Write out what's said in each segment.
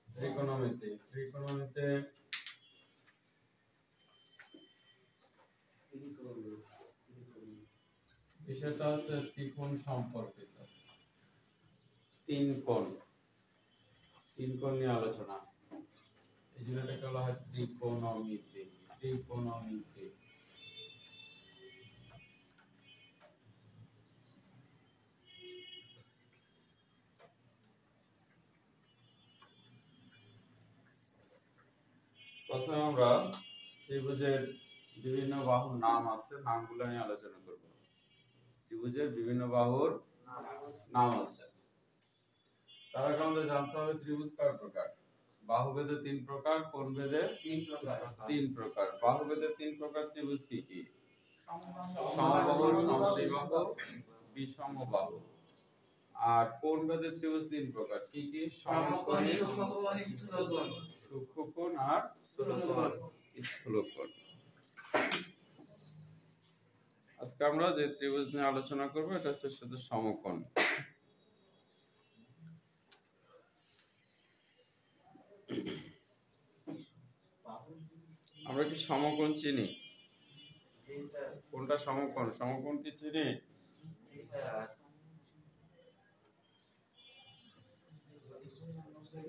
ত্রিকোণমিতি বিষয়টা হচ্ছে ত্রিকোণ সম্পর্কিত। তিন কোণ নিয়ে আলোচনা, এই জন্য এটাকে বলা হয় ত্রিকোণমিতি। প্রথমে আমরা ত্রিভুজের বিভিন্ন বাহুর নাম আছে, নামগুলো নিয়ে আলোচনা করব। ত্রিভুজের বিভিন্ন বাহুর নাম আছে। তার আগে আমাদের জানতে হবে ত্রিভুজ কয় প্রকার। বাহুভেদে 3 প্রকার, কোণভেদে 3 প্রকার। বাহুভেদে 3 প্রকার ত্রিভুজ কি কি? সমবাহু, সমদ্বিবাহু, বিষমবাহু। আর কোণভেদে ত্রিভুজ 3 প্রকার কি কি? সমকোণ, সূক্ষ্মকোণ আর স্থূলকোণ। আজকে আমরা যে ত্রিভুজ নিয়ে আলোচনা করব এটা হচ্ছে শুধু সমকোণ। আমরা কি সমকোণ চিনি? কোনটা সমকোণ? সমকোণ কি চিনি?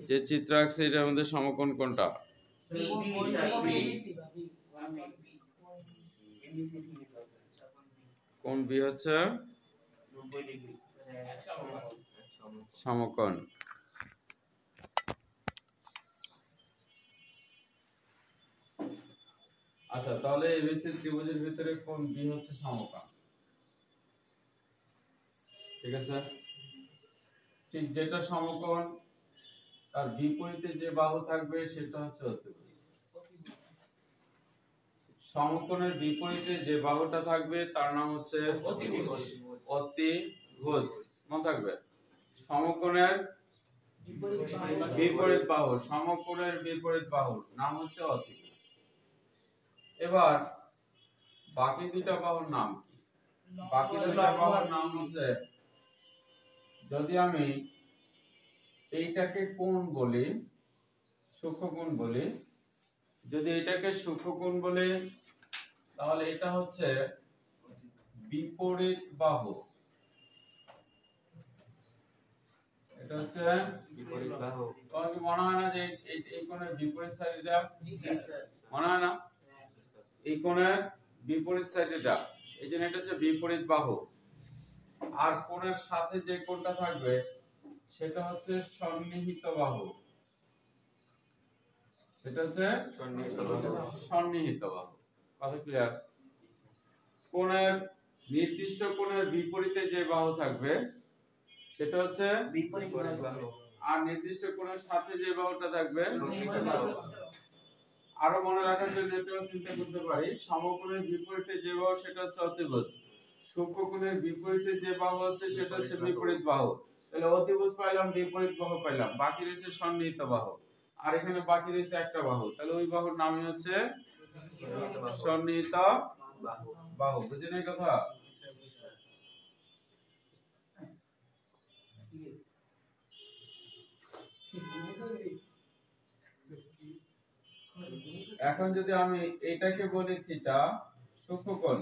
যে চিত্র আঁকছে এটার মধ্যে সমকোণ কোনটা? কোণ বি হচ্ছে সমকোণ। আচ্ছা, তাহলে এবিসি ত্রিভুজের ভিতরে কোণ বি হচ্ছে সমকোণ, ঠিক আছে? ঠিক যেটা সমকোণ তার বিপরীতে যে বাহু থাকবে সেটা হচ্ছে অতিভুজ। সমকোণের বিপরীতে যে বাহুটা থাকবে তার নাম হচ্ছে অতিভুজ। মনে থাকবে, সমকোণের বিপরীত বাহু, সমকোণের বিপরীত বাহুর নাম হচ্ছে অতিভুজ। এবার বাকি দুইটা বাহুর নাম, বাকি দুইটা বাহুর নাম হচ্ছে, যদি আমি এইটাকে কোণ বলি, সূক্ষ্মকোণ বলি, যদি এটাকে সূক্ষ্মকোণ বলি তাহলে এটা হচ্ছে বিপরীত বাহু। এটা হচ্ছে বিপরীত বাহু। তোমার কি মনে হয় না যে এই কোণের বিপরীত সাইড এটা? মনে হয় না? এই কোণের বিপরীত সাইড এটা, এই জন্য এটা হচ্ছে বিপরীত বাহু। আর কোণের সাথে যে কোণটা থাকবে সেটা হচ্ছে সন্নিহিত বাহু। সেটা হচ্ছে সন্নিহিত বাহু। কথা ক্লিয়ার? কোণের নির্দিষ্ট কোণের বিপরীতে যে বাহু থাকবে সেটা হচ্ছে বিপরীত বাহু, আর নির্দিষ্ট কোণের সাথে যে বাহুটা থাকবে সন্নিহিত বাহু। আরো মনে রাখার জন্য এটাও চিন্তা করতে পারি, সমকোণের বিপরীতে যে বাহু সেটা হচ্ছে অতিভুজ, সূক্ষ্মকোণের বিপরীতে যে বাহু আছে সেটা হচ্ছে বিপরীত বাহু। তাহলে অতিভুজ পাইলাম, বিপরীত বাহু পাইলাম, বাকি রয়েছে সন্নিহিত বাহু। আর এখানে বাকি রয়েছে একটা বাহু, তাহলে ওই বাহুর নামই হচ্ছে সন্নিহিত বাহু। বুঝলেন এই কথা? এখন যদি আমি এটাকে বলি থিটা, সূক্ষ্মকোণ,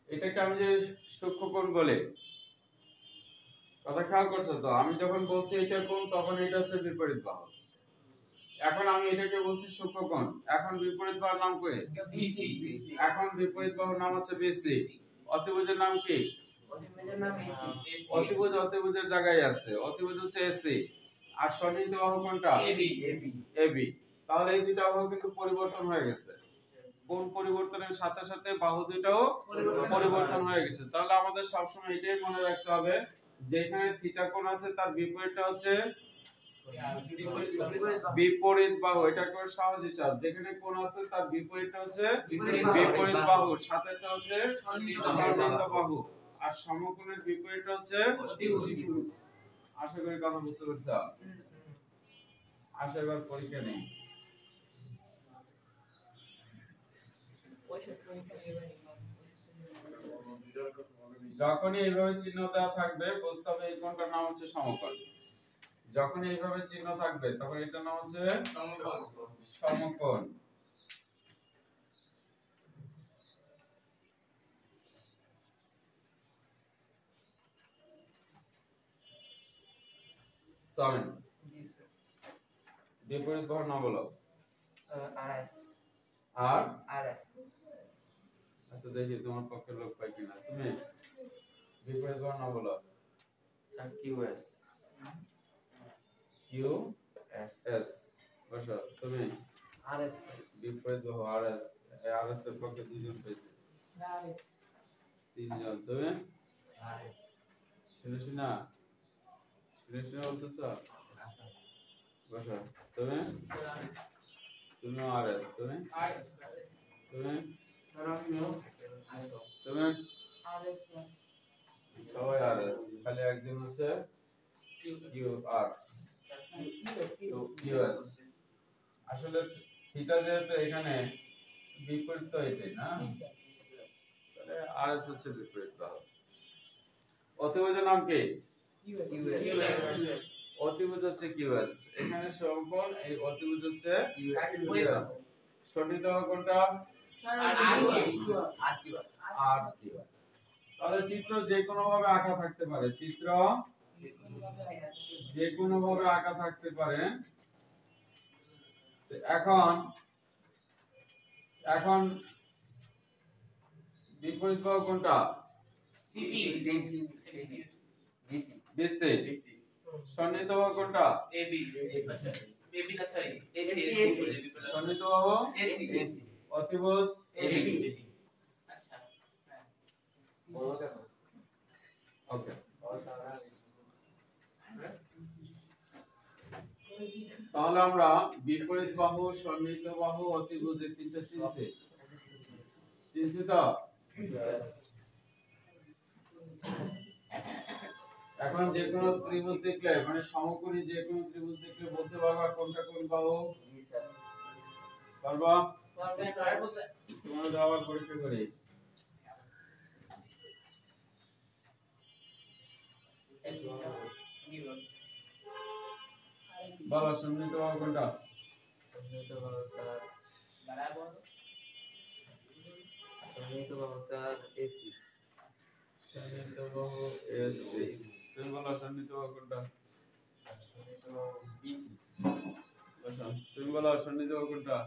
এটাকে আমি যে সূক্ষ্মকোণ বলে, কথা খেয়াল করছো তো? আমি যখন বলছি এটা কোণ তখন এটা হচ্ছে বিপরীত বাহু। এখন আমি এটাকে বলছি সূক্ষ্মকোণ, এখন বিপরীত বাহুর নাম কি? বিসি। এখন বিপরীত বাহুর নাম হচ্ছে বিসি। অতিভুজের নাম কি? অতিভুজের জায়গায় আছে, অতিভুজ হচ্ছে এসি। আর সন্নিহিত বাহু কোনটা? এবি। তাহলে এই দুইটা বাহু কিন্তু পরিবর্তন হয়ে গেছে। কোণ পরিবর্তনের সাথে সাথে বাহু দুটাও পরিবর্তন হয়ে গেছে। তাহলে আমাদের সবসময় এটাই মনে রাখতে হবে যেখানে থিটা কোণ আছে তার বিপরীতটা হচ্ছে বিপরীত বাহু। এটা একবার সহজ হিসাব, যেখানে কোণ আছে তার বিপরীতটা হচ্ছে বিপরীত বাহু, সাথেটা হচ্ছে সন্নিহিত বাহু, আর সমকোণের বিপরীতটা হচ্ছে অতিভুজ। আশা করি কথা বুঝতে পারছো। আশা এবার পরীক্ষা নেই। যখনই এইভাবে চিহ্ন দেওয়া থাকবে বুঝতে হবে এই কোণটার নাম হচ্ছে সমকোণ। যখন এইভাবে চিহ্ন থাকবে তখন এটার নাম হচ্ছে সমকোণ। চলেন বিপরীত বাহুর নাম বলো। আর আচ্ছা দেখি তোমার পক্ষে লোক পাই কিনা। তুমি বিপরীত বাহুর নাম বলো। কিউ এস বসো। তুমি বিপরীত বাহু আরএস। আরএস এর পক্ষে দুইজন পেয়েছে, তিনজন। তুমি শুনে শুনে বলতেছ। বসো। তুমি আরএস। তুমি সবাই আরএস, খালি একজন হচ্ছে কিউএস। আসলে থিটা যেহেতু এখানে বিপরীত, তো এটাই না, তাহলে আরএস হচ্ছে বিপরীত বাহু। অতিভুজের নাম কি? অতিভুজ হচ্ছে কিউএস। এখানে সমকোণ, এই অতিভুজ হচ্ছে কিউএস। সন্নিহিত বাহু কোনটা? আর কিউ। তাহলে চিত্র যে কোনো ভাবে আঁকা থাকতে পারে, চিত্র যে কোনো ভাবে আঁকা থাকতে পারে। এখন বিপরীত বাহু কোনটা? বিসি। সন্নিহিত বাহু কোনটা? সন্নিহিত বাহু অতিভুজ ওকে। তাহলে আমরা বিপরীত বাহু, সন্নিহিত বাহু, অতিভুজ এই তিনটা চিনছি তো। এখন যে কোনো ত্রিভুজ দেখলে, মানে সমকোণী যে কোনো ত্রিভুজ দেখলে বলতে পারবা কোনটা কোন বাহু? পারবা? তোমরা আবার পরীক্ষা করি। বলো সন্নিহিত বাহু কোনটা? সন্নিহিত বাহু স্যার এসি। সন্নিহিত বাহু এসি। তুমি বলো সন্নিহিত বাহু কোনটা? সন্নিহিত বাহু বিসি। বসো। তুমি বলো সন্নিহিত বাহু কোনটা?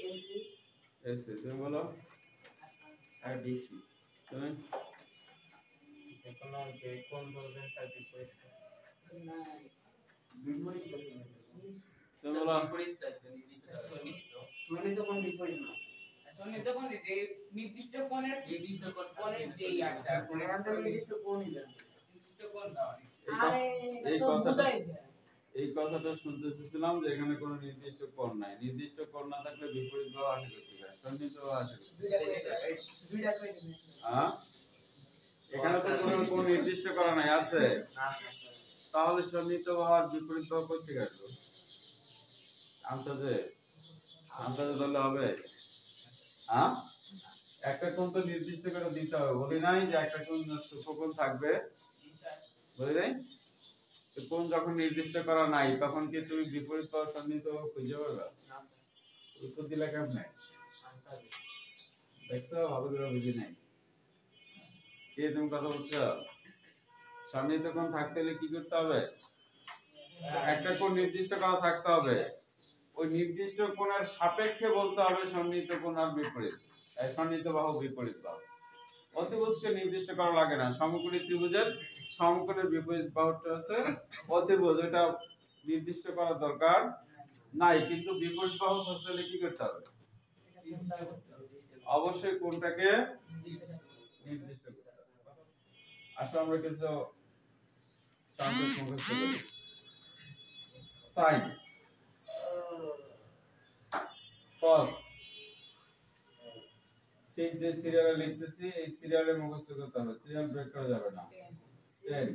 এসি। এসি। তুমি বলো। আর ডিসি। তুমি এখন যে কোন ধরনের তার বিপরীত না বিপরীত। তুমি বলো বিপরীত সন্নিহিত কোন বিপরীত না। সন্নিহিত কোন যে নির্দিষ্ট কোণের যে একটা নির্দিষ্ট কোণই জানে, নির্দিষ্ট কোণ দাও। এই কথাটা শুনতে চেয়েছিলাম যে এখানে কোনো নির্দিষ্ট কোণ নাই। নির্দিষ্ট কোণ না থাকলে বিপরীত বাহু আসে করতে পারে, সন্নিহিত বাহু আসে করতে পারে। হ্যাঁ, এখানে তো কোনো কোণ নির্দিষ্ট করা নাই, আছে? তাহলে সন্নিহিত বাহু আর বিপরীত বাহু কোথা থেকে আসবে? আন্দাজে ধরলে হবে? হ্যাঁ, একটা কোণ তো নির্দিষ্ট করে দিতে হবে। বলি নাই যে একটা কোণ সূক্ষ্মকোণ থাকবে, বলি নাই? কোণ যখন নির্দিষ্ট করা নাই তখন কি তুমি বিপরীত বাহু সন্নিহিত বাহু খুঁজে পাবে? উত্তর দিলে কেমনে? দেখছো, ভালো করে বুঝি নাই। কে তুমি কথা বলছো? সন্নিহিত কোণ থাকতে হলে কি করতে হবে? একটা কোণ নির্দিষ্ট করা থাকতে হবে। ওই নির্দিষ্ট কোণের সাপেক্ষে বলতে হবে সন্নিহিত কোণ আর বিপরীত, সন্নিহিত বাহু বিপরীত বাহু। অতিভুজকে নির্দিষ্ট করা লাগে না। সমকোণী ত্রিভুজের সমকোণের বিপরীত বাহুটা হচ্ছে অতিভুজ, এটা নির্দিষ্ট করার দরকার নাই। কিন্তু বিপরীত বাহু খুঁজতে হলে কি করতে হবে? অবশ্যই কোণটাকে নির্দিষ্ট করতে হবে। আসলে আমরা কিছু সংকেত মুখস্থ করি। সাইন, কস, ঠিক যে সিরিয়ালে লিখতেছি এই সিরিয়ালে মুখস্থ করতে হবে, সিরিয়াল ব্রেক করা যাবে না। Tan,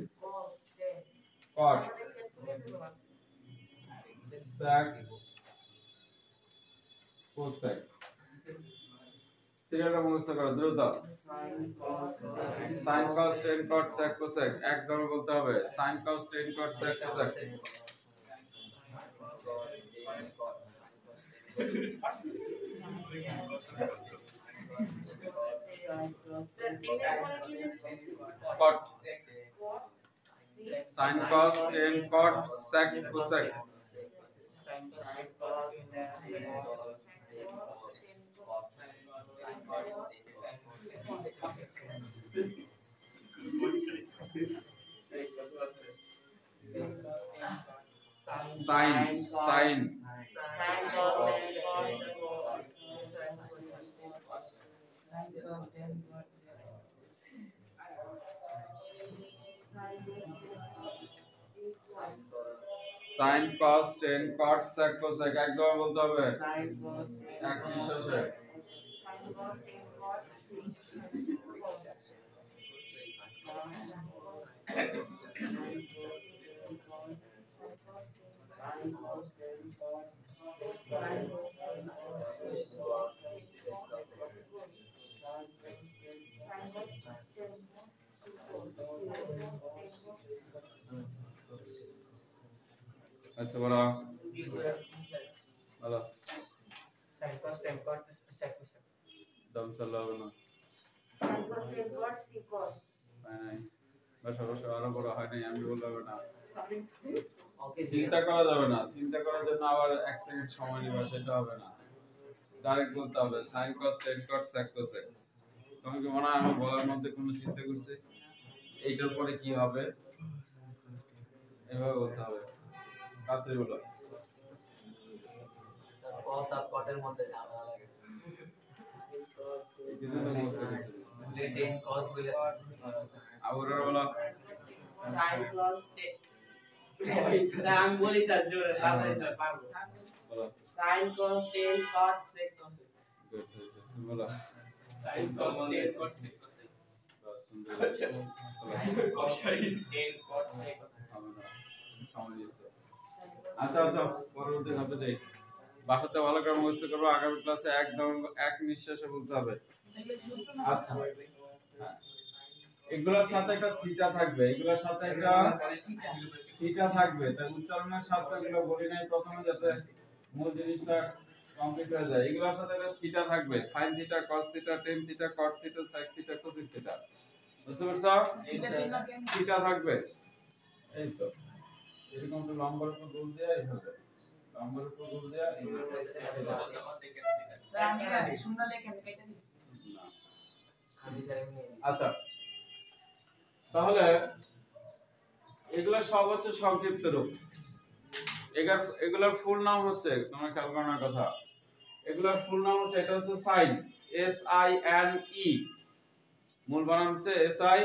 cot, sec, cosec. সিরিয়ালটা মুখস্থ করো দ্রুত। Sine cos tan cot sec cosec একদম বলতে হবে। Sine cos tan cot sec cosec. Cot, sine cos tan cot sec cosec. Sine, sine, sine cos tan cot sec cosec একদম বলতে হবে এক নিঃশ্বাসে। আচ্ছা বলো বলো দম চালাও না বসো বসো আরো বড় হয় নাই আমি বললাম না চিন্তা করা যাবে না, চিন্তা করার জন্য আবার এক সেকেন্ড সময় নিবা সেটা হবে না, ডাইরেক্ট বলতে হবে sin cos tan cot sec cosec। তোমাকে মনে হয় আমার বলার মধ্যে কোনো চিন্তা করছে এইটার পরে কি হবে এভাবে বলতে হবে। তাতে বলো cos আর cot এর মধ্যে ঝামেলা লাগে। এই জন্য তো বুঝতে বলে tan cos বলে আবার বলো sin cos আমি বলি তার জোরে তাহলে স্যার পারবো। বলো sin cos tan cot sec cosec। Good হয়েছে বলো sin cos tan cot sec cosec। বাস সুন্দর cos tan cot sec cosec। আচ্ছা আচ্ছা পরবর্তী ধাপে যাই। বাসাতে ভালো করে মুখস্থ করবো, আগামী ক্লাসে একদম এক নিঃশ্বাসে বলতে হবে। আচ্ছা হ্যাঁ এগুলোর সাথে একটা থিটা থাকবে, এগুলোর সাথে একটা থিটা থাকবে, তাই উচ্চারণের সাথে এগুলো বলি নাই প্রথমে যাতে মূল জিনিসটা কমপ্লিট হয়ে যায়। এগুলোর সাথে একটা থিটা থাকবে, sin theta cos theta tan theta cot theta sec theta cosec theta, বুঝতে পারছো? থিটা থাকবে এই তো এরকম একটা লম্বার উপর গোল দেয়া এইভাবে লম্বার উপর গোল দেয়া এইভাবে স্যার আমি না শূন্য লেখা আমি কেটে দিছি। আমি স্যার এমনি আচ্ছা তাহলে এগুলা সব হচ্ছে সংক্ষিপ্ত রূপ। এগুলার ফুল নাম হচ্ছে তোমরা খেয়াল করার কথা, এগুলার ফুল নাম হচ্ছে এটা হচ্ছে sine S I N E, মূল বানান হচ্ছে S I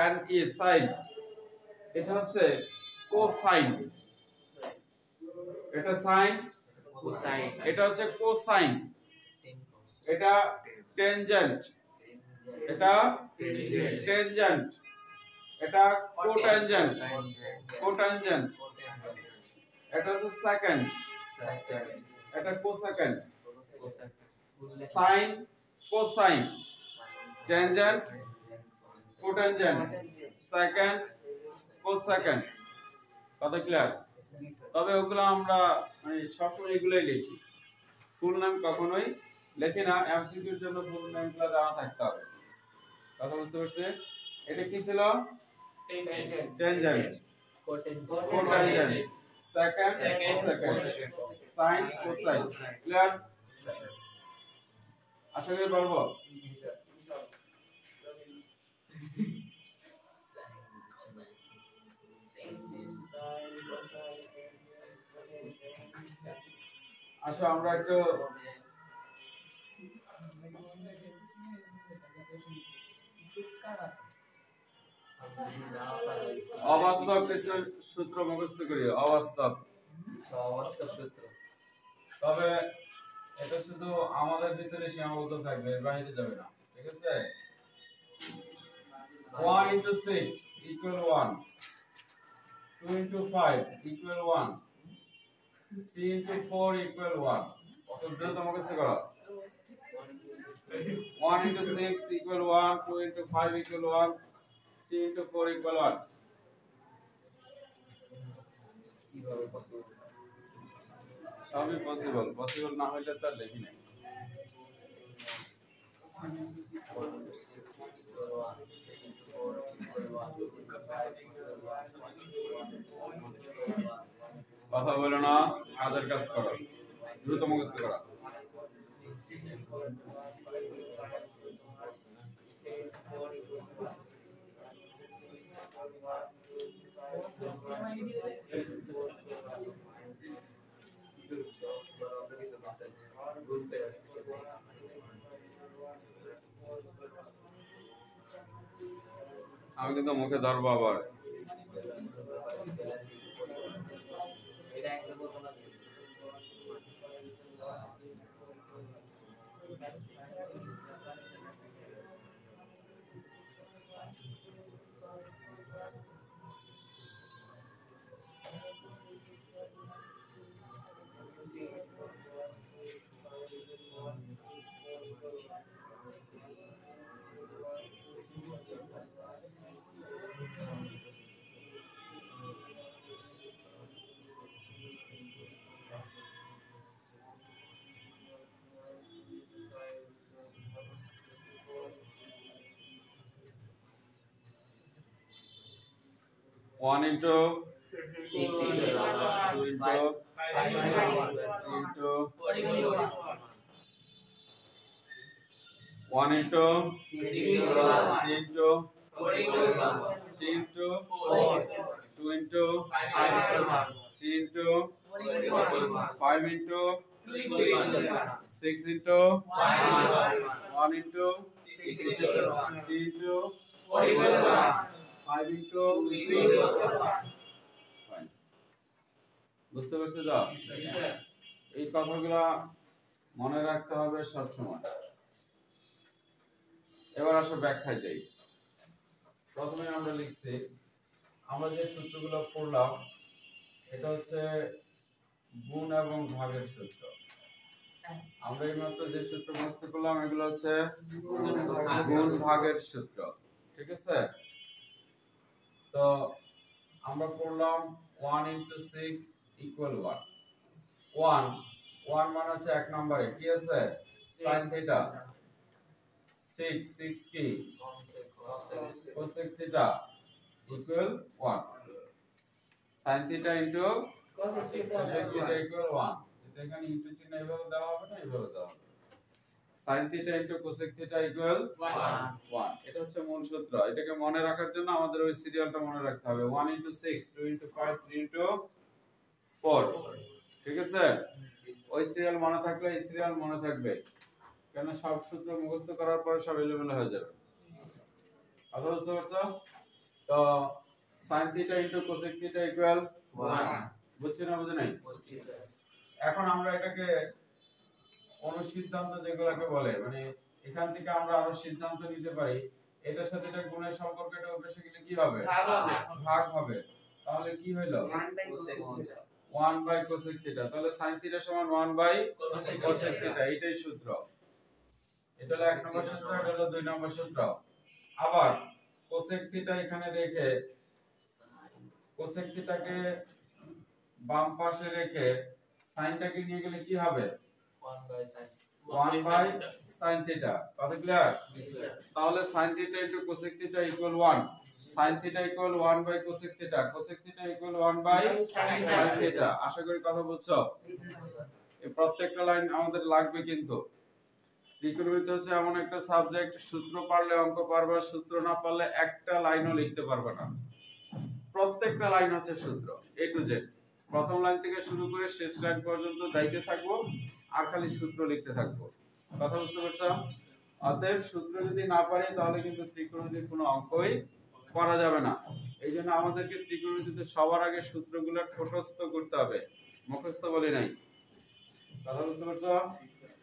N E sine. এটা হচ্ছে কোসাইন, এটা সাইন, এটা হচ্ছে কোসাইন, এটা টেনজেন্ট, এটা টেনজেন্ট, এটা কোট্যানজেন্ট, কোট্যানজেন্ট, এটা হচ্ছে সেকেন্ড, এটা কোসেকেন্ড। Sine cosine tangent cotangent secant কোসেকেন্ড, কথা ক্লিয়ার? তবে ওগুলো আমরা মানে সবসময় এগুলোই লিখি, ফুল নাম কখনোই লেখি না, এমসিকিউর জন্য ফুল নামগুলো জানা থাকতে হবে, কথা বুঝতে পারছে? এটা কি ছিল? Tangent, cotangent, secant cosecant, sine cosine, clear? আশা করি পারবো। আসো আমরা একটু অবাস্তব কিছু সূত্র মুখস্থ করি, অবাস্তব। অবাস্তব সূত্র। তবে এটা শুধু আমাদের ভিতরে সীমাবদ্ধ থাকবে, এর বাইরে যাবে না, ঠিক আছে? 1 into 6 equal 1, 2 into 5 equal 1, 3 into 4 equal 1. তো দ্রুত মুখস্থ করো। 1 into 6 equal 1, 2 into 5 equal 1, 3 into 4 equal 1. কিভাবে পসিবল? সবই পসিবল, পসিবল না হইলে তো আর লিখি নাই। 1 কথা বলো না, কাজের কাজ করো, দ্রুত মুখস্থ করো। আমি কিন্তু মুখে ধরবো আবার। এটা একদম বলবো না। One into 6 2 into 5 into 1 into 6 3 into 3 into 2 into 3 into 5 into 6 into 1 into 3 into 5 into বুঝতে পারছো তো? এই কথাগুলো মনে রাখতে হবে সব সময়। এবার আসো ব্যাখ্যায় যাই। প্রথমে আমরা লিখছি, আমরা যে সূত্রগুলো পড়লাম এটা হচ্ছে গুণ এবং ভাগের সূত্র। আমরা এইমাত্র যে সূত্র মুখস্থ করলাম এগুলো হচ্ছে গুণ ভাগের সূত্র, ঠিক আছে? তো আমরা পড়লাম 1 into 6 equal 1. 1 মানে হচ্ছে এক নম্বরে কি আছে? sin theta. 6 কি? cosec theta equal 1. sin theta into cosec theta equal 1. এটা এখানে ইনটু চিহ্ন এভাবে দেওয়া হবে না, এভাবে দেওয়া হবে। sin theta into cosec theta equal 1. এটা হচ্ছে মূল সূত্র। এটাকে মনে রাখার জন্য আমাদের ওই সিরিয়ালটা মনে রাখতে হবে। 1 into 6, 2 into 5, 3 into 4, ঠিক আছে? ওই সিরিয়াল মনে থাকলে এই সিরিয়াল মনে থাকবে, কেন সব সূত্র মুখস্থ করার পরে সব এলোমেলো হয়ে যাবে। কথা বুঝতে পারছো? তো sin theta into cosec theta equal 1. বুঝছি না, বুঝে নাই? এখন আমরা এটাকে অনুসিদ্ধান্ত যেগুলোকে বলে, মানে এখান থেকে আমরা আরো সিদ্ধান্ত নিতে পারি এটার সাথে এটা গুণের সম্পর্ক, এটা বসে গেলে কি হবে? ভাগ হবে। তাহলে কি হলো? 1 by cosec থিটা। তাহলে sin থিটা সমান 1 by cosec থিটা, এটাই সূত্র। এটা হলো 1 নম্বর সূত্র, এটা হলো 2 নম্বর সূত্র। আবার cosec থিটা এখানে রেখে cosec থিটাকে বাম পাশে রেখে সাইনটাকে নিয়ে গেলে কি হবে? 1 by sin থিটা। কথা ক্লিয়ার? তাহলে sin theta into cosec theta equal 1. sin theta equal 1 by cosec theta, cosec theta equal 1 by sin theta. আশা করি কথা বুঝছো? এই প্রত্যেকটা লাইন আমাদের লাগবে কিন্তু। ত্রিকোণমিতি হচ্ছে এমন একটা সাবজেক্ট, সূত্র পারলে অঙ্ক পারবা, সূত্র না পারলে একটা লাইনও লিখতে পারবে না। প্রত্যেকটা লাইন হচ্ছে সূত্র, A to Z। প্রথম লাইন থেকে শুরু করে শেষ লাইন পর্যন্ত যাইতে থাকবো আর খালি সূত্র লিখতে থাকবো। কথা বুঝতে পারছো? অতএব সূত্র যদি না পারি তাহলে কিন্তু ত্রিকোণমিতির কোনো অঙ্কই করা যাবে না। এই জন্য আমাদেরকে ত্রিকোণমিতিতে সবার আগে সূত্রগুলো ঠোঁটস্থ করতে হবে, মুখস্থ বলি নাই। কথা বুঝতে পারছো?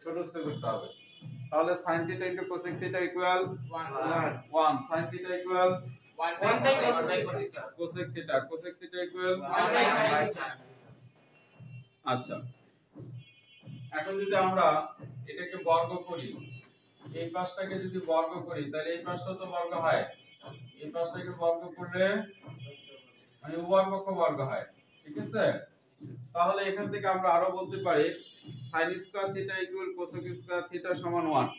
ঠোঁটস্থ করতে হবে। তাহলে sin θ * cosec θ equal 1, sin θ equal 1 by cosec θ, cosec θ equal 1 by আচ্ছা, এখন যদি আমরা এটাকে বর্গ করি, এই পাশটাকে যদি বর্গ করি তাহলে এই পাশটা তো বর্গ হয়, এই পাশটাকে বর্গ করলে মানে উভয় পক্ষ বর্গ হয়, ঠিক আছে? তাহলে এখান থেকে আমরা আরো বলতে পারি sin square θ equal cosec square θ সমান 1,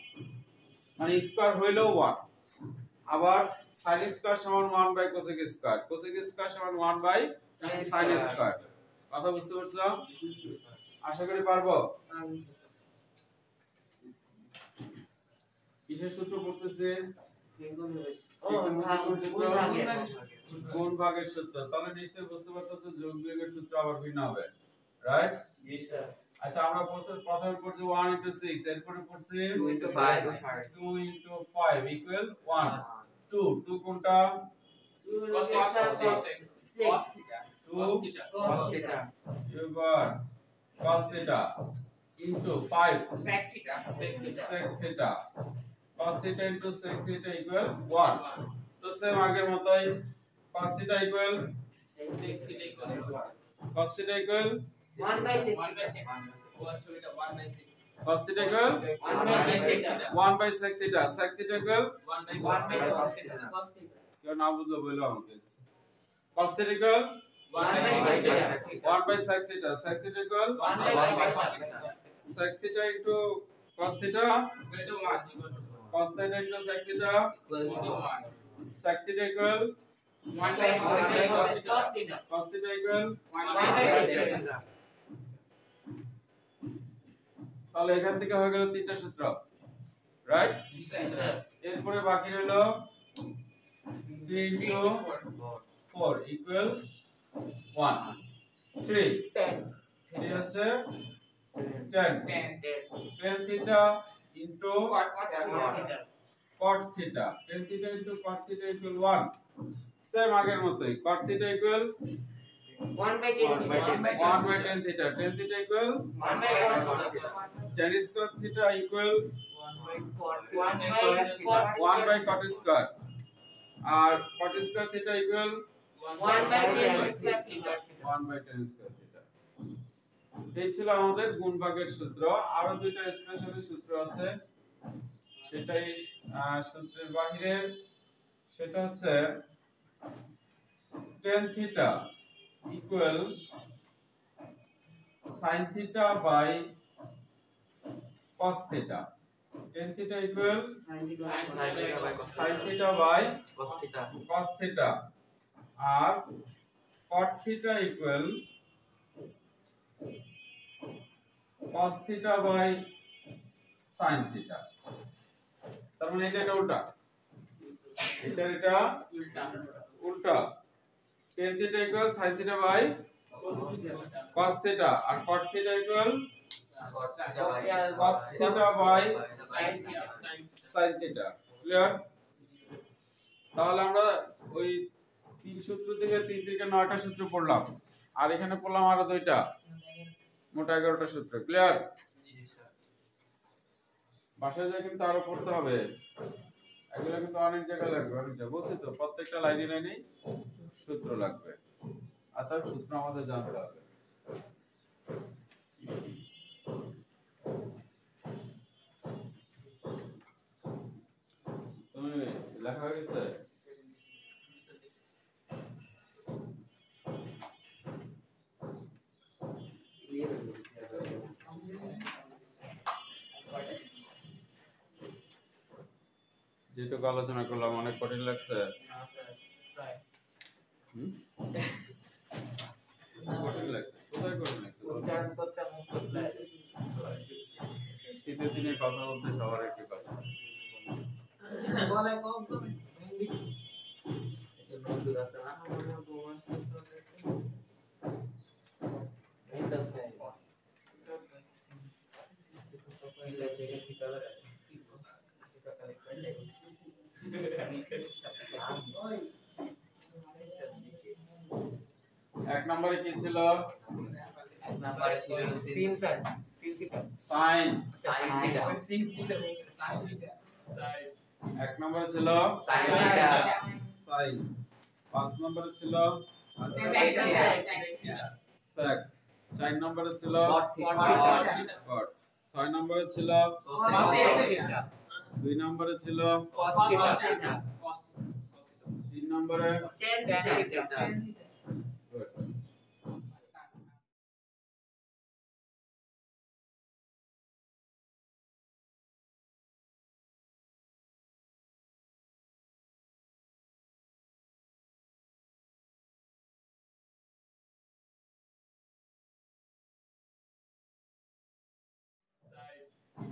মানে স্কয়ার হইলেও 1, আবার sin স্কয়ার সমান 1 by cosec square, cosec square সমান 1 বাই sin স্কয়ার। কথা বুঝতে পারছো? আশা করি পারবো। কিসের সূত্র পড়তেছে? গুণ ভাগের সূত্র। তাহলে নিশ্চয়ই বুঝতে পারতেছো যোগ বিয়োগের সূত্র আবার ভিন্ন হবে, রাইট? জি স্যার। আচ্ছা, আমরা প্রথমে পড়ছি 1 * 6, এরপরে পড়ছি 2 * 5 2 * 5 ইকুয়াল 1। 2 কোনটা? cos cos এবার cos θ into 5 sec θ sec θ, cos θ into sec θ equal 1। তো সেম আগের মতই cos θ equal sec θ cos θ equal 1 by sec ও আচ্ছা এটা 1 by sec cos θ equal 1 by sec θ 1 by sec θ, sec θ equal 1 by cos θ কেউ না বুঝলে বলো আমাকে। cos θ equal 1 by sec θ 1 by sec θ, sec θ equal 1 by cos θ sec θ into cos θ, cos θ into sec θ, sec θ equal 1 by cos θ cos θ equal 1 by sec θ তাহলে এখান থেকে হয়ে গেল তিনটা সূত্র, রাইট? এরপরে বাকি রইল 3 into 4 equal 1, 3 3 হচ্ছে 10 tan theta into cot theta, tan theta into cot theta equal 1, same আগের মতই cot theta equal 1 by 1 by tan theta, tan theta equal 1 by tan square theta equal 1 1 by cot square, R cot square theta equal 1 by 1 by tan square theta। এই ছিল আমাদের গুণ ভাগের সূত্র। আরো দুইটা স্পেশালি সূত্র আছে, সেটাই সূত্রের বাহিরে, সেটা হচ্ছে tan theta equal sin theta by cos theta, tan theta equal sin theta by cos theta, আর cot theta equal cos theta by sin theta। তার মানে এটা উল্টা, এটা উল্টা। tan theta equal sin theta by cos theta, আর cot theta equal cos theta by sin theta। Clear? তাহলে আমরা ওই তিন সূত্র থেকে 3 থেকে 9টা সূত্র পড়লাম, আর এখানে পড়লাম আরো দুইটা, মোট 11টা সূত্র। ক্লিয়ার? বাসায় যায় কিন্তু আরো পড়তে হবে, এগুলো কিন্তু অনেক জায়গায় লাগবে, অনেক জায়গায় বলছি তো, প্রত্যেকটা লাইনে লাইনেই সূত্র লাগবে, আর তার সূত্র আমাদের জানতে হবে। তুমি লেখা হয়ে গেছে? যেটুকু আলোচনা করলাম অনেক কঠিন লাগছে? কঠিন লাগছে? কোথায় কঠিন লাগছে? শীতের দিনে কথা বলতে সবার একটু কথা। এক নম্বরে কি ছিল? এক নম্বরে ছিল sin sir sin theta sine. sin theta sin theta এক নম্বরে ছিল sin থিটা সাইন। 5 নম্বরে ছিল sec থিটা sec। 4 নম্বরে ছিল cot থিটা cot। 6 নম্বরে ছিল cos থিটা 2 নম্বরে ছিল cos থিটা 3 নম্বরে tan থিটা good।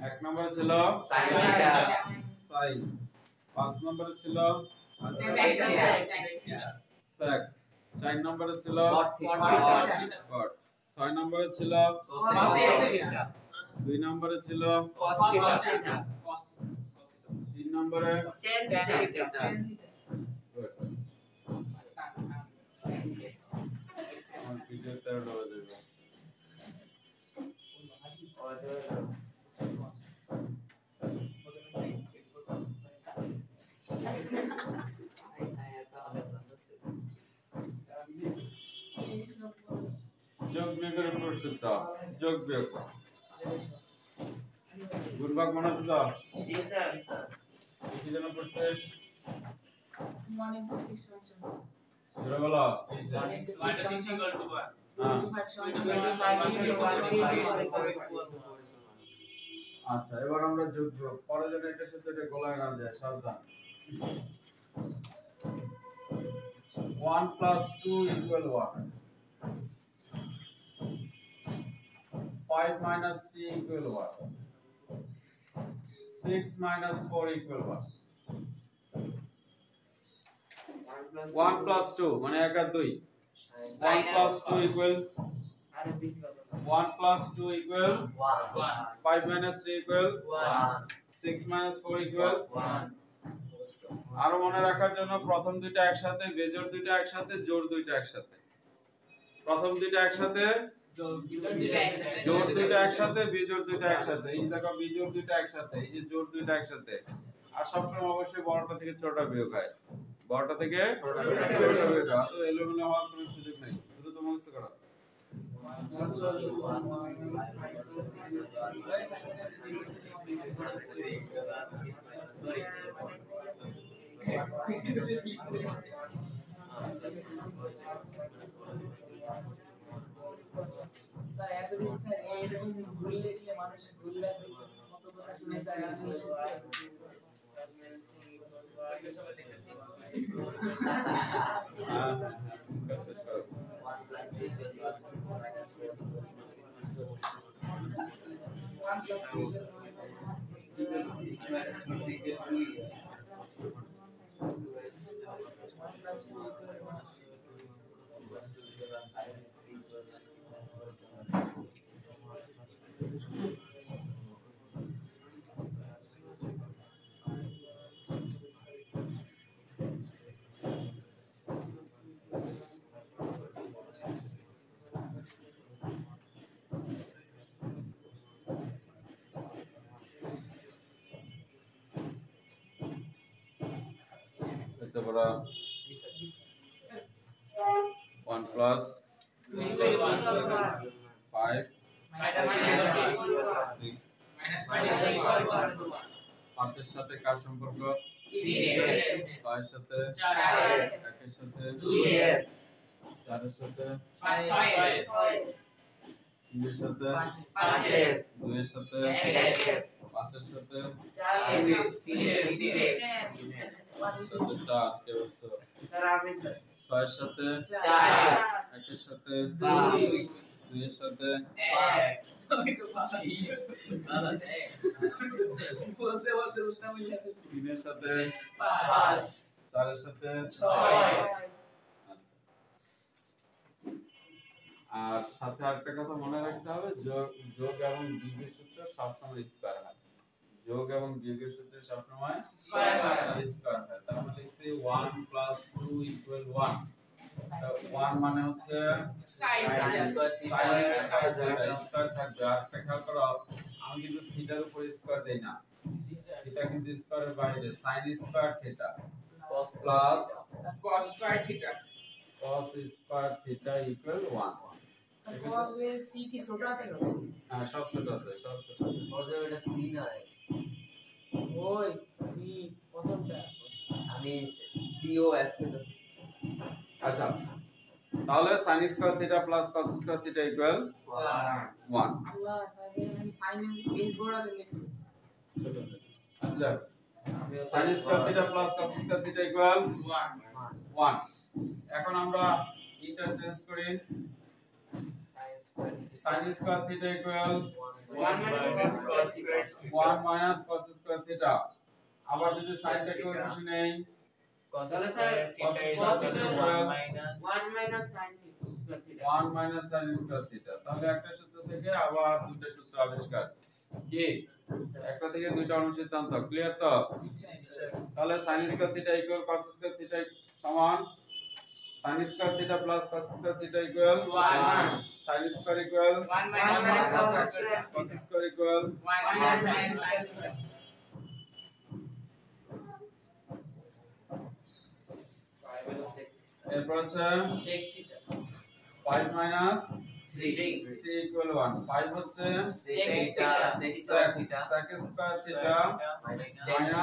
এক নম্বরে ছিল sin থিটা সাইন। 5 নম্বরে ছিল sec থিটা sec। 4 নম্বরে ছিল cot থিটা cot। 6 নম্বরে ছিল cos থিটা 2 নম্বরে ছিল cos থিটা 3 নম্বরে tan থিটা good। আমার ভিডিও 13টা হয়ে যাবে। যোগ বিয়োগের উপর সূত্র। যোগ বিয়োগ গুণ ভাগ মনে আছে তো? জি স্যার কি যেন পড়ছে? জোরে বলো। আচ্ছা এবার আমরা যোগ বিয়োগ পরে যেন এটার সাথে এটা গোলায় না যায় সাবধান। 1 plus 2 equal 1, 5 minus 3 equal 1, 6 minus 4 equal 1, 1 plus 2 মানে 1 আর 2, 1 plus 2 equal 1 plus 2 equal 5 minus 3 equal 6 minus 4 equal। আরো মনে রাখার জন্য প্রথম দুইটা একসাথে, বেজোড় দুইটা একসাথে, জোড় দুইটা একসাথে। প্রথম দুইটা একসাথে, জোড় দুইটা একসাথে, বিজোড় দুইটা একসাথে। এই দেখো বিজোড় দুইটা একসাথে, এই যে জোড় দুইটা একসাথে। আর সবসময় অবশ্যই বড়টা থেকে ছোটটা বিয়োগ হয়, বড়টা থেকে ছোটটা বিয়োগ হয়। তো এলোমেলো হওয়ার কোনো সুযোগ নেই, শুধু তো মুখস্থ করো। স্যার এতদিন স্যার এইরকম ভুলে দিলে মানুষ ভুললে কত কথা শুনে যায় শেষ করো। 1 plus 2 equals 6 minus 4 আচ্ছা বড় 1 plus 5 6 5 এর সাথে কার সম্পর্ক? 6 এর সাথে 1 এর সাথে 2 এর 4 এর সাথে 3 এর সাথে 2 এর সাথে 5 এর সাথে 3 এর সাথে 4 কে বলছো? 6 এর সাথে 1 এর সাথে 2 এর সাথে 3 এর সাথে 4 এর সাথে 6। আর সাথে আরেকটা কথা মনে রাখতে হবে, যোগ এবং বিয়োগের সূত্র সবসময় স্কয়ার হয়। যোগ এবং বিয়োগের সূত্র সবসময় স্কয়ার হয়। তার মানে লিখছি 1 plus 2 equal 1, 1 1 মানে হচ্ছে sin sin square square sin theta square থাকবে। আর একটা খেয়াল করো, আমি কিন্তু থিটার উপর স্কয়ার দেই না, থিটা কিন্তু স্কয়ারের বাইরে। sin square theta cos plus cos square theta cos square theta equal 1। suppose c কি ছোট হাতে হবে হ্যাঁ, সব ছোট হাতে, সব ছোট হাতে। cos এটা c না s ওই c প্রথমটা আমি c ও s কে ধরছি আচ্ছা, তাহলে sin square theta plus cos square theta equal 1। আল্লাহ সাহেব আমি সাইন এস বড় হাতে লিখে ছোট হাতে। আচ্ছা, sin square theta plus cos square theta equal 1। এখন আমরা ইন্টারচেঞ্জ করি। sin square theta equal 1 minus cos square theta. আবার যদি সাইনটাকে ওই পাশে নেই, cos তাহলে square sir, theta is cos equal to square 1 minus 1 minus sin square theta 1 minus sin square theta. তাহলে একটা সূত্র থেকে আবার দুটো সূত্র আবিষ্কার। কি? একটা থেকে দুইটা অনুসিদ্ধান্ত ক্লিয়ার তো? তাহলে sin square theta equal cos square theta সমান sin square theta plus cos square theta equal 1 sin square equal 1 minus cos square cos square equal 1 minus sin square এরপর হচ্ছে sec theta 5 মাইনাস 3 3 ইকুয়াল 1। 5 হচ্ছে sec theta sec square theta sec square theta minus minus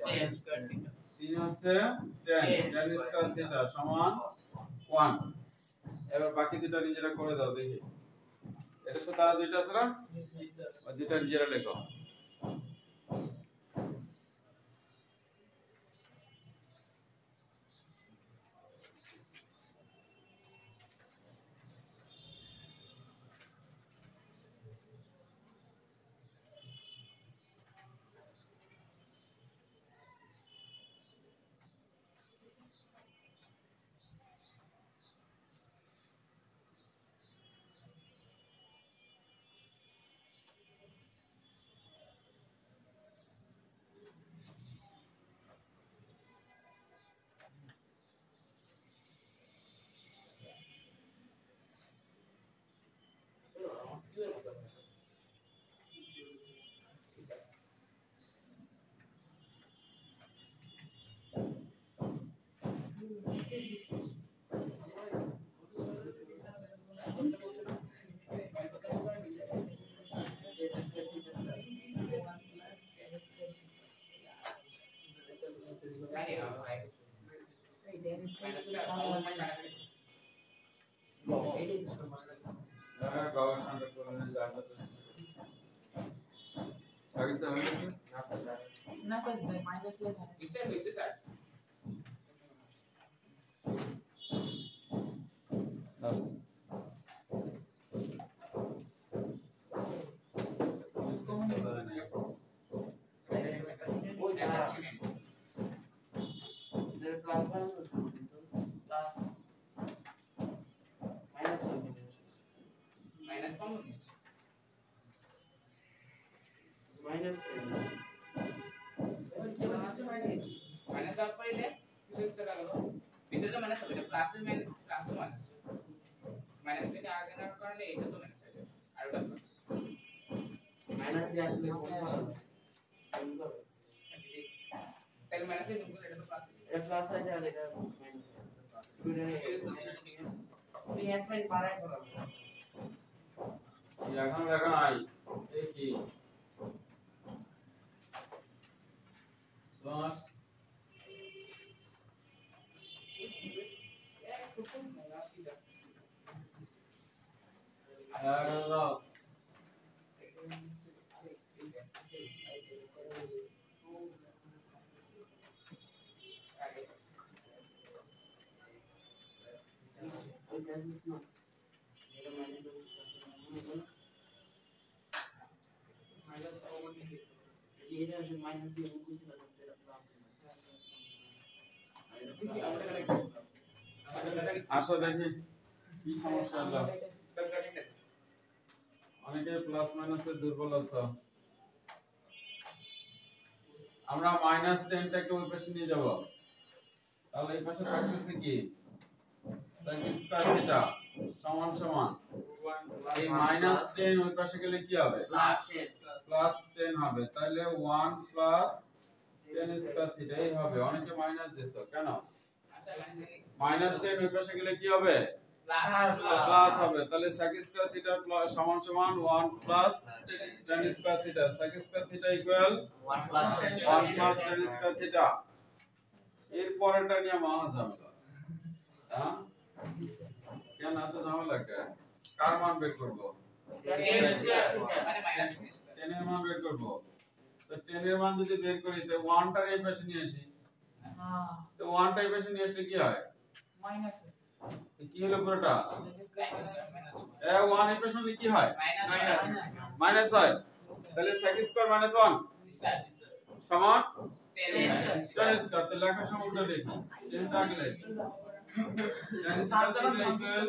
10 square theta 3 হচ্ছে 10 10 square theta সমান 1। এবার বাকি দুটো নিজেরা করে দাও দেখি। এটা সাথে আর দুইটা আছে না? ওই দুইটা নিজেরা লেখো। এই ড্যান স্কয়ার এটাই তো সমাধান হ্যাঁ, গবেষণাটা করে নিয়ে যাবে তো। আগে হয়ে গেছে? না স্যার মাইনাস লেখা নিশ্চয় হয়েছে স্যার এখন দেখা নাই এই কি তোমার আসো দেখি কি সমস্যা হলো। অনেকে প্লাস মাইনাসে দুর্বল আছো। আমরা -10 টাকে ওই পাশে নিয়ে যাব। তাহলে এই পাশে থাকতেছে কি sec স্কয়ার থিটা সমান সমান এই মাইনাস 10 ওই পাশে গেলে কি হবে প্লাস 10 হবে তাহলে 1 প্লাস 10 স্কয়ার থিটা এই হবে অনেকে মাইনাস দিছো কেন মাইনাস 10 ওই পাশে গেলে কি হবে প্লাস হবে তাহলে sec স্কয়ার থিটা সমান সমান 1 plus 10 square theta sec square theta equal 1 plus 10 1 plus 10 square theta এর পরেরটা নিয়ে মহা ঝামেলা হ্যাঁ কেন এত ঝামেলা কে কার মান বের করব 10 এর মান বের করব তো 10 এর মান যদি বের করি তো 1 টার এই পাশে নিয়ে আসি হ্যাঁ তো 1 টা এই পাশে নিয়ে আসলে কি হয় মাইনাস কি হলো পুরোটা এ 1 এই পাশে নিলে কি হয় মাইনাস মাইনাস হয় তাহলে sec স্কয়ার মাইনাস 1 সমান 10 স্কয়ার তাহলে লেখার সময় উল্টো লিখি 10 টা আগে লিখি 10 square theta equal